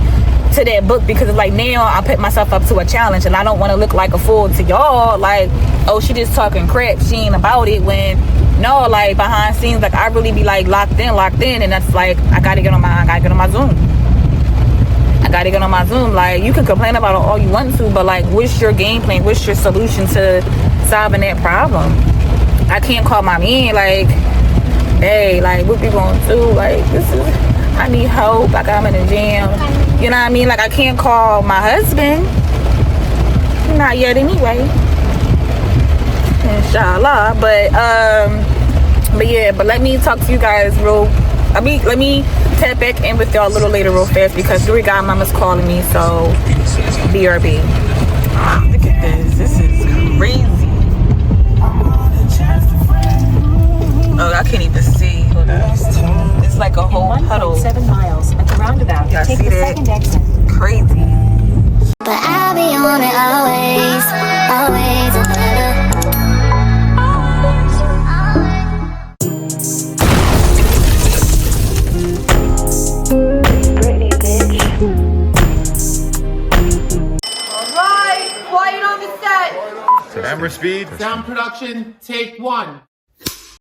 to that book, because it's like now I put myself up to a challenge, and I don't want to look like a fool to y'all, like, oh, she just talking crap, she ain't about it, when no, like behind scenes, like I really be like locked in, and that's like I gotta get on my Zoom. Like, you can complain about it all you want to, but like, what's your game plan? What's your solution to solving that problem? I can't call my man like, hey, like what we gonna do? Like, I need help, like I'm in a jam. You know what I mean? Like, I can't call my husband. Not yet anyway. Inshallah. But yeah, but let me talk to you guys let me tap back in with y'all a little later real fast, because Dewey Godmama's calling me, so BRB. Look at this. This is crazy. Oh, I can't even see. Hold on. It's like a whole puddle. 7 miles at the roundabout. Y'all Take see the that? second exit. Crazy. But I'll be on it always, always. Camera speed. Sound production, take 1.